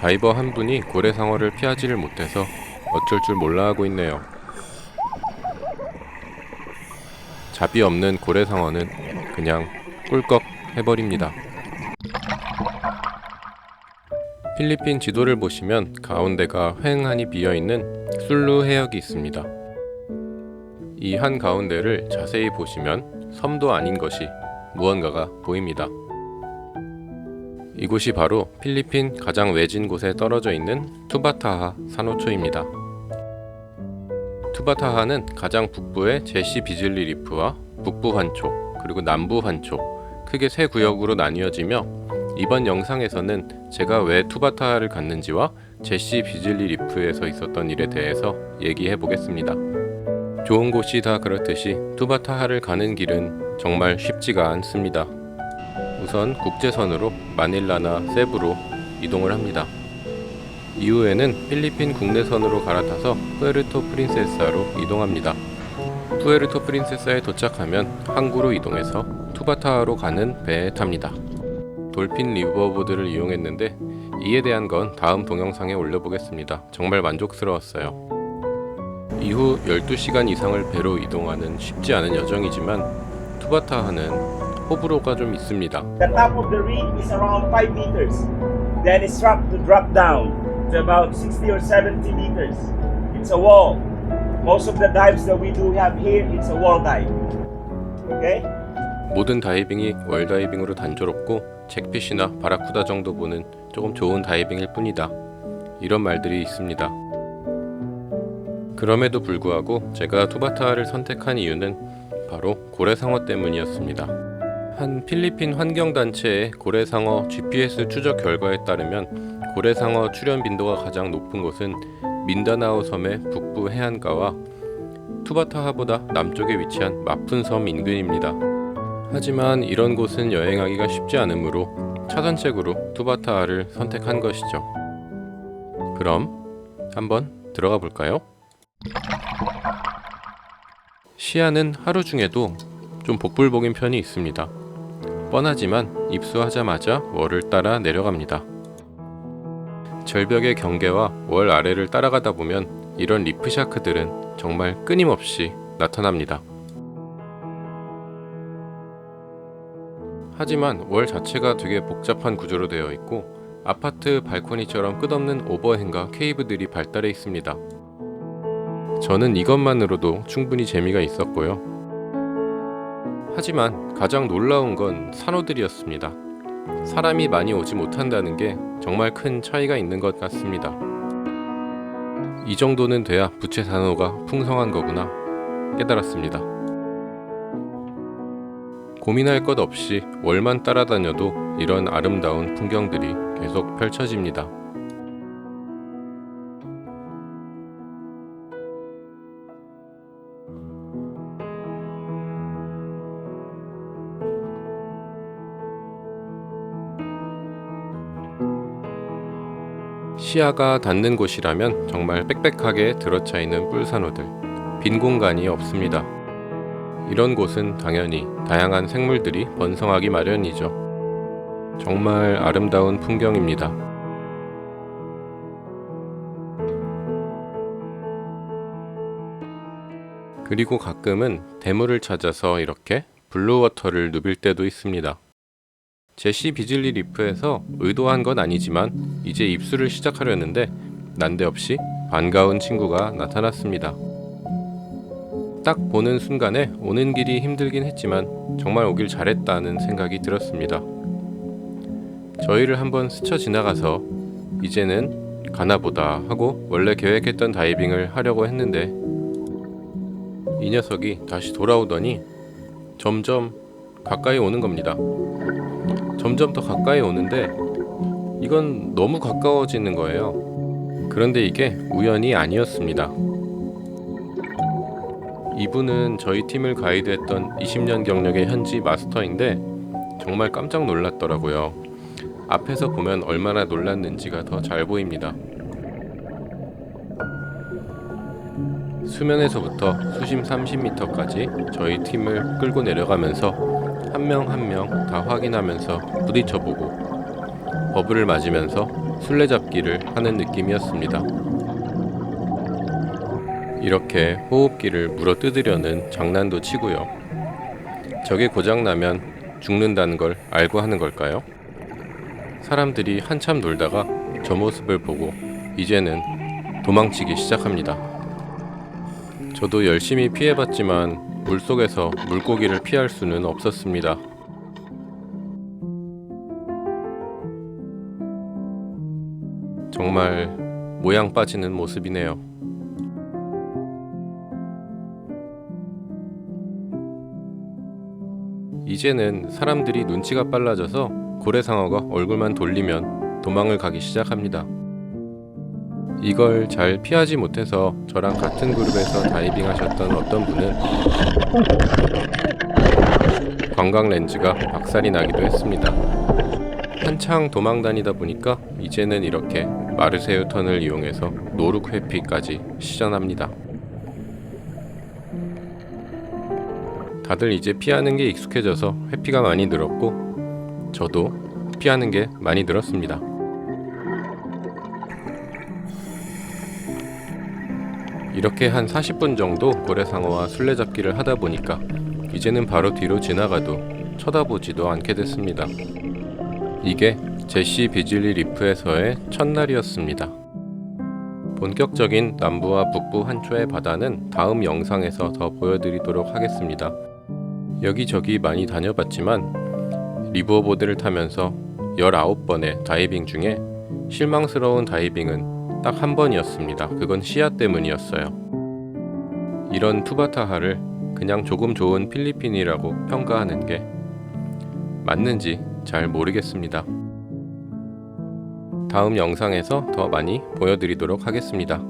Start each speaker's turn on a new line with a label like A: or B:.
A: 다이버 한 분이 고래상어를 피하지를 못해서 어쩔 줄 몰라 하고 있네요. 잡이 없는 고래상어는 그냥 꿀꺽 해버립니다. 필리핀 지도를 보시면 가운데가 휑하니 비어있는 술루 해역이 있습니다. 이 한 가운데를 자세히 보시면 섬도 아닌 것이 무언가가 보입니다. 이곳이 바로 필리핀 가장 외진 곳에 떨어져 있는 투바타하 산호초입니다. 투바타하는 가장 북부의 제시 비즐리 리프와 북부 환초, 그리고 남부 환초, 크게 세 구역으로 나뉘어지며 이번 영상에서는 제가 왜 투바타하를 갔는지와 제시 비즐리 리프에서 있었던 일에 대해서 얘기해 보겠습니다. 좋은 곳이 다 그렇듯이 투바타하를 가는 길은 정말 쉽지가 않습니다. 우선 국제선으로 마닐라나 세부로 이동을 합니다. 이후에는 필리핀 국내선으로 갈아타서 푸에르토 프린세사로 이동합니다. 푸에르토 프린세사에 도착하면 항구로 이동해서 투바타하로 가는 배에 탑니다. 돌핀 리버보드를 이용했는데 이에 대한 건 다음 동영상에 올려보겠습니다. 정말 만족스러웠어요. 이후 12시간 이상을 배로 이동하는 쉽지 않은 여정이지만 투바타하는 호불호가 좀 있습니다.
B: The top of the reef is around 5 meters. Then it's drop down to about 60 or 70 meters. It's a wall. Most of the dives that we do have here, it's a wall dive. Okay?
A: 모든 다이빙이 월다이빙으로 단조롭고 잭핏이나 바라쿠다 정도 보는 조금 좋은 다이빙일 뿐이다. 이런 말들이 있습니다. 그럼에도 불구하고 제가 투바타하를 선택한 이유는 바로 고래상어 때문이었습니다. 한 필리핀 환경단체의 고래상어 GPS 추적 결과에 따르면 고래상어 출현 빈도가 가장 높은 곳은 민다나오 섬의 북부 해안가와 투바타하보다 남쪽에 위치한 마푼섬 인근입니다. 하지만 이런 곳은 여행하기가 쉽지 않으므로 차선책으로 투바타하를 선택한 것이죠. 그럼 한번 들어가 볼까요? 시야는 하루 중에도 좀 복불복인 편이 있습니다. 뻔하지만 입수하자마자 월을 따라 내려갑니다. 절벽의 경계와 월 아래를 따라가다 보면 이런 리프샤크들은 정말 끊임없이 나타납니다. 하지만 월 자체가 되게 복잡한 구조로 되어 있고 아파트 발코니처럼 끝없는 오버행과 케이브들이 발달해 있습니다. 저는 이것만으로도 충분히 재미가 있었고요. 하지만 가장 놀라운 건 산호들이었습니다. 사람이 많이 오지 못한다는 게 정말 큰 차이가 있는 것 같습니다. 이 정도는 돼야 부채산호가 풍성한 거구나 깨달았습니다. 고민할 것 없이 월만 따라다녀도 이런 아름다운 풍경들이 계속 펼쳐집니다. 시야가 닿는 곳이라면 정말 빽빽하게 들어차 있는 뿔산호들, 빈 공간이 없습니다. 이런 곳은 당연히 다양한 생물들이 번성하기 마련이죠. 정말 아름다운 풍경입니다. 그리고 가끔은 대물을 찾아서 이렇게 블루워터를 누빌 때도 있습니다. 제시 비즐리 리프에서 의도한 건 아니지만 이제 입수를 시작하려는데 난데없이 반가운 친구가 나타났습니다. 딱 보는 순간에 오는 길이 힘들긴 했지만 정말 오길 잘했다는 생각이 들었습니다. 저희를 한번 스쳐 지나가서 이제는 가나보다 하고 원래 계획했던 다이빙을 하려고 했는데 이 녀석이 다시 돌아오더니 점점 가까이 오는 겁니다. 점점 더 가까이 오는데 이건 너무 가까워지는 거예요. 그런데 이게 우연이 아니었습니다. 이분은 저희 팀을 가이드했던 20년 경력의 현지 마스터인데 정말 깜짝 놀랐더라고요. 앞에서 보면 얼마나 놀랐는지가 더 잘 보입니다. 수면에서부터 수심 30m까지 저희 팀을 끌고 내려가면서 한 명 한 명 다 확인하면서 부딪혀보고 버블을 맞으면서 술래잡기를 하는 느낌이었습니다. 이렇게 호흡기를 물어 뜯으려는 장난도 치고요. 저게 고장나면 죽는다는 걸 알고 하는 걸까요? 사람들이 한참 놀다가 저 모습을 보고 이제는 도망치기 시작합니다. 저도 열심히 피해봤지만 물속에서 물고기를 피할 수는 없었습니다. 정말 모양 빠지는 모습이네요. 이제는 사람들이 눈치가 빨라져서 고래상어가 얼굴만 돌리면 도망을 가기 시작합니다. 이걸 잘 피하지 못해서 저랑 같은 그룹에서 다이빙 하셨던 어떤 분은 관광 렌즈가 박살이 나기도 했습니다. 한창 도망 다니다 보니까 이제는 이렇게 마르세유 턴을 이용해서 노룩 회피까지 시전합니다. 다들 이제 피하는 게 익숙해져서 회피가 많이 늘었고 저도 피하는 게 많이 늘었습니다. 이렇게 한 40분 정도 고래상어와 술래잡기를 하다 보니까 이제는 바로 뒤로 지나가도 쳐다보지도 않게 됐습니다. 이게 제시 비즐리 리프에서의 첫날이었습니다. 본격적인 남부와 북부 한초의 바다는 다음 영상에서 더 보여드리도록 하겠습니다. 여기저기 많이 다녀봤지만 리버보드를 타면서 19번의 다이빙 중에 실망스러운 다이빙은 딱 한 번이었습니다. 그건 시야 때문이었어요. 이런 투바타하를 그냥 조금 좋은 필리핀이라고 평가하는 게 맞는지 잘 모르겠습니다. 다음 영상에서 더 많이 보여드리도록 하겠습니다.